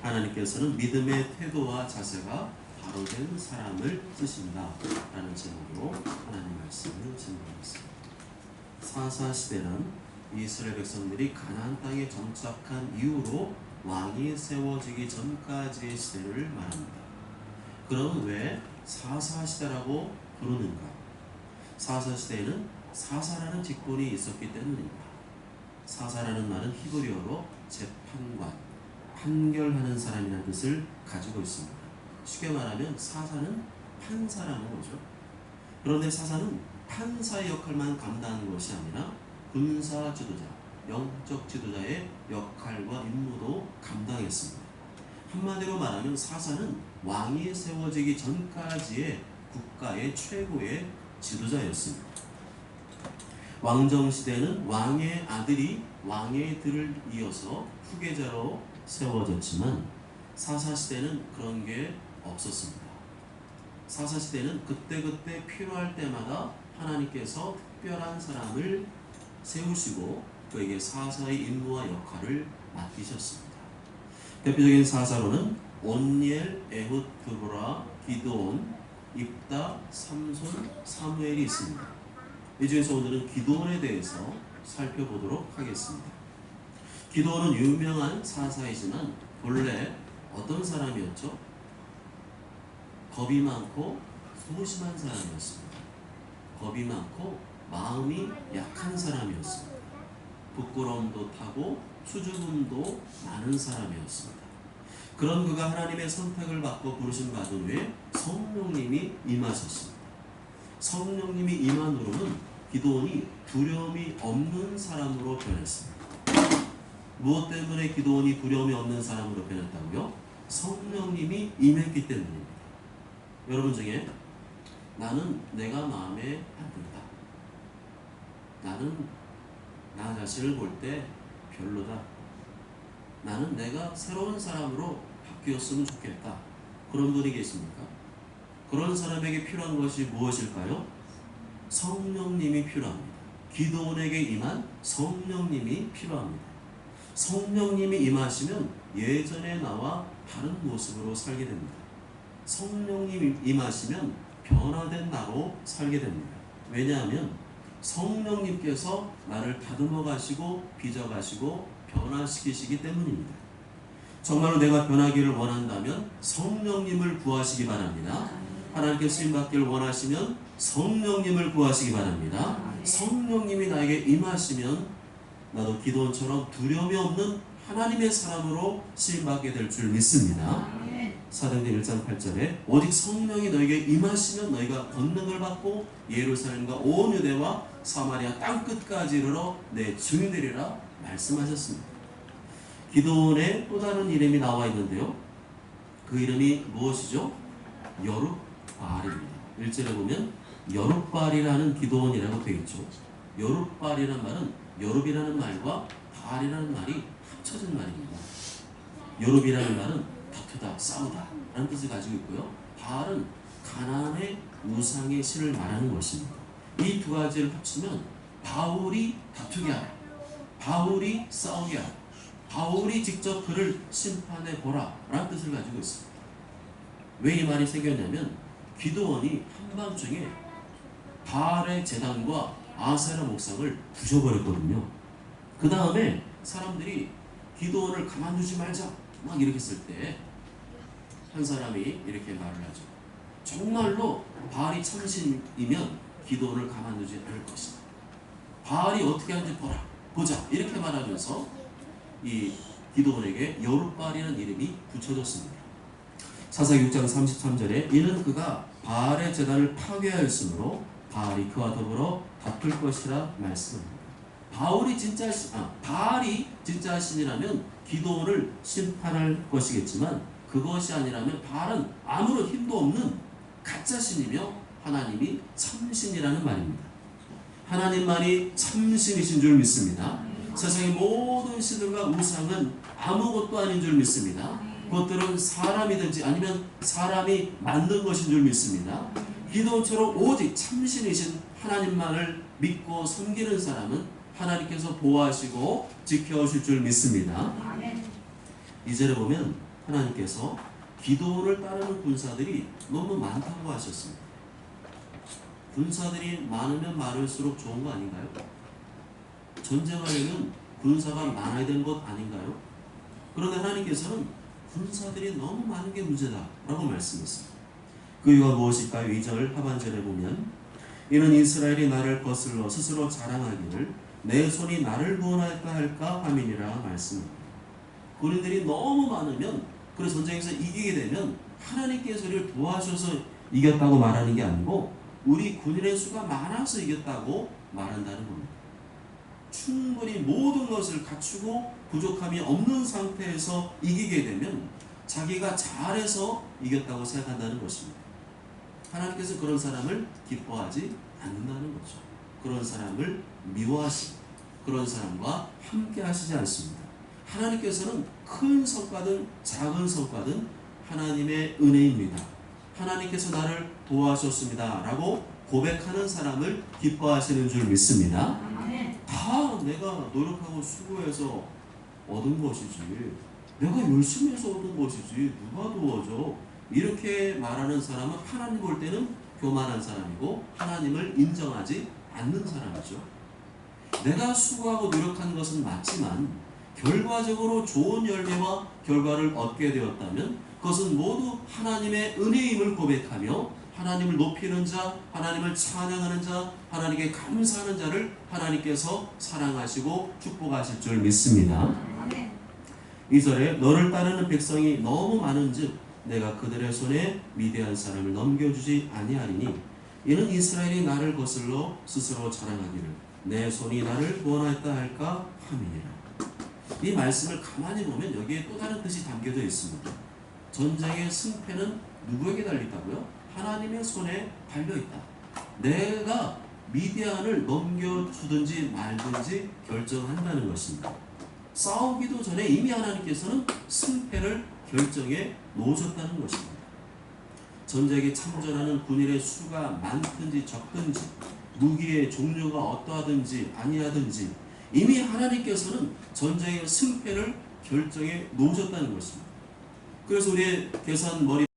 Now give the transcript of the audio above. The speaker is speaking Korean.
하나님께서는 믿음의 태도와 자세가 바로된 사람을 쓰신다 라는 제목으로 하나님 말씀을 증거하겠습니다. 사사시대는 이스라엘 백성들이 가나안 땅에 정착한 이후로 왕이 세워지기 전까지의 시대를 말합니다. 그럼 왜 사사시대라고 부르는가? 사사시대에는 사사라는 직분이 있었기 때문입니다. 사사라는 말은 히브리어로 재판관, 판결하는 사람이라는 뜻을 가지고 있습니다. 쉽게 말하면 사사는 판사라는 거죠. 그런데 사사는 판사의 역할만 감당하는 것이 아니라 군사 지도자, 영적 지도자의 역할과 임무도 감당했습니다. 한마디로 말하면 사사는 왕이 세워지기 전까지의 국가의 최고의 지도자였습니다. 왕정시대는 왕의 아들이 왕의 들을 이어서 후계자로 세워졌지만 사사시대는 그런 게 없었습니다. 사사시대는 그때그때 필요할 때마다 하나님께서 특별한 사람을 세우시고 그에게 사사의 임무와 역할을 맡기셨습니다. 대표적인 사사로는 온니엘, 에훗, 드보라, 기드온, 입다, 삼손, 사무엘이 있습니다. 이 중에서 오늘은 기드온에 대해서 살펴보도록 하겠습니다. 기드온은 유명한 사사이지만 본래 어떤 사람이었죠? 겁이 많고 소심한 사람이었습니다. 겁이 많고 마음이 약한 사람이었습니다. 부끄러움도 타고 수줍음도 많은 사람이었습니다. 그런 그가 하나님의 선택을 받고 부르심 받은 후에 성령님이 임하셨습니다. 성령님이 임한 후로는 기드온이 두려움이 없는 사람으로 변했습니다. 무엇 때문에 기드온이 두려움이 없는 사람으로 변했다고요? 성령님이 임했기 때문입니다. 여러분 중에 나는 내가 마음에 안 든다. 나는 나 자신을 볼 때 별로다. 나는 내가 새로운 사람으로 바뀌었으면 좋겠다. 그런 분이 계십니까? 그런 사람에게 필요한 것이 무엇일까요? 성령님이 필요합니다. 기드온에게 임한 성령님이 필요합니다. 성령님이 임하시면 예전의 나와 다른 모습으로 살게 됩니다. 성령님이 임하시면 변화된 나로 살게 됩니다. 왜냐하면 성령님께서 나를 다듬어 가시고 빚어 가시고 변화시키시기 때문입니다. 정말로 내가 변하기를 원한다면 성령님을 구하시기 바랍니다. 하나님께 쓰임받기를 원하시면 성령님을 구하시기 바랍니다. 성령님이 나에게 임하시면 나도 기드온처럼 두려움이 없는 하나님의 사람으로 쓰임받게 될 줄 믿습니다. 사도행전 1장 8절에 오직 성령이 너에게 임하시면 너희가 권능을 받고 예루살렘과 온 유대와 사마리아 땅끝까지 이르러 내 증인 되리라 말씀하셨습니다. 기드온의 또 다른 이름이 나와 있는데요. 그 이름이 무엇이죠? 여룹발입니다. 1절에 보면 여룹발이라는 기드온이라고 되어 있죠. 여룹발이라는 말은 여룹이라는 말과 발이라는 말이 합쳐진 말입니다. 여룹이라는 말은 다투다, 싸우다 라는 뜻을 가지고 있고요. 발은 가나안의 우상의 신을 말하는 것입니다. 이 두 가지를 합치면 바울이 다투게 하라, 바울이 싸우게 하라, 바울이 직접 그를 심판해 보라 라는 뜻을 가지고 있습니다. 왜 이 말이 새겼냐면 기드온이 한밤중에 바알의 제단과 아세라 목상을 부셔버렸거든요. 그 다음에 사람들이 기드온을 가만두지 말자 막 이렇게 했을 때 한 사람이 이렇게 말을 하죠. 정말로 바알이 참신이면 기드온을 가만두지 않을 것이다. 바알이 어떻게 하는지 보자 이렇게 말하면서 이 기드온에게 여룹발이라는 이름이 붙여졌습니다. 사사기 6장 33절에 이는 그가 바알의 제단을 파괴하였으므로 바알이 그와 더불어 다툴 것이라 말씀합니다. 바알이 진짜 신이라면 기드온을 심판할 것이겠지만 그것이 아니라면 바알은 아무런 힘도 없는 가짜 신이며 하나님이 참신이라는 말입니다. 하나님만이 참신이신 줄 믿습니다. 세상의 모든 신들과 우상은 아무것도 아닌 줄 믿습니다. 그것들은 사람이든지 아니면 사람이 만든 것인 줄 믿습니다. 기드온처럼 오직 참신이신 하나님만을 믿고 섬기는 사람은 하나님께서 보호하시고 지켜오실 줄 믿습니다. 2절에 보면 하나님께서 기도원을 따르는 군사들이 너무 많다고 하셨습니다. 군사들이 많으면 많을수록 좋은 거 아닌가요? 전쟁하려면 군사가 많아야 되는 것 아닌가요? 그런데 하나님께서는 군사들이 너무 많은 게 문제다라고 말씀했습니다. 그 이유가 무엇일까요? 2절 하반절에 보면 이는 이스라엘이 나를 거슬러 스스로 자랑하기를 내 손이 나를 구원할까 할까 함이니라 말씀합니다. 군인들이 너무 많으면 그래서 전쟁에서 이기게 되면 하나님께서 우리를 도와주셔서 이겼다고 말하는 게 아니고 우리 군인의 수가 많아서 이겼다고 말한다는 겁니다. 충분히 모든 것을 갖추고 부족함이 없는 상태에서 이기게 되면 자기가 잘해서 이겼다고 생각한다는 것입니다. 하나님께서 그런 사람을 기뻐하지 않는다는 거죠. 그런 사람을 미워하시고 그런 사람과 함께 하시지 않습니다. 하나님께서는 큰 성과든 작은 성과든 하나님의 은혜입니다. 하나님께서 나를 도와주셨습니다 라고 고백하는 사람을 기뻐하시는 줄 믿습니다. 다 내가 노력하고 수고해서 얻은 것이지, 내가 열심히 해서 얻은 것이지 누가 도와줘, 이렇게 말하는 사람은 하나님 볼 때는 교만한 사람이고 하나님을 인정하지 않는 사람이죠. 내가 수고하고 노력한 것은 맞지만 결과적으로 좋은 열매와 결과를 얻게 되었다면 그것은 모두 하나님의 은혜임을 고백하며 하나님을 높이는 자, 하나님을 찬양하는 자, 하나님께 감사하는 자를 하나님께서 사랑하시고 축복하실 줄 믿습니다. 2절에 너를 따르는 백성이 너무 많은즉 내가 그들의 손에 미디안 사람을 넘겨주지 아니하리니 이는 이스라엘이 나를 거슬러 스스로 자랑하기를 내 손이 나를 구원하였다 할까 함이니라. 이 말씀을 가만히 보면 여기에 또 다른 뜻이 담겨져 있습니다. 전쟁의 승패는 누구에게 달려있다고요? 하나님의 손에 달려있다. 내가 미디안을 넘겨주든지 말든지 결정한다는 것입니다. 싸우기도 전에 이미 하나님께서는 승패를 결정해 놓으셨다는 것입니다. 전쟁에 참전하는 군인의 수가 많든지 적든지 무기의 종류가 어떠하든지 아니하든지 이미 하나님께서는 전쟁의 승패를 결정해 놓으셨다는 것입니다. 그래서 우리의 계산 머리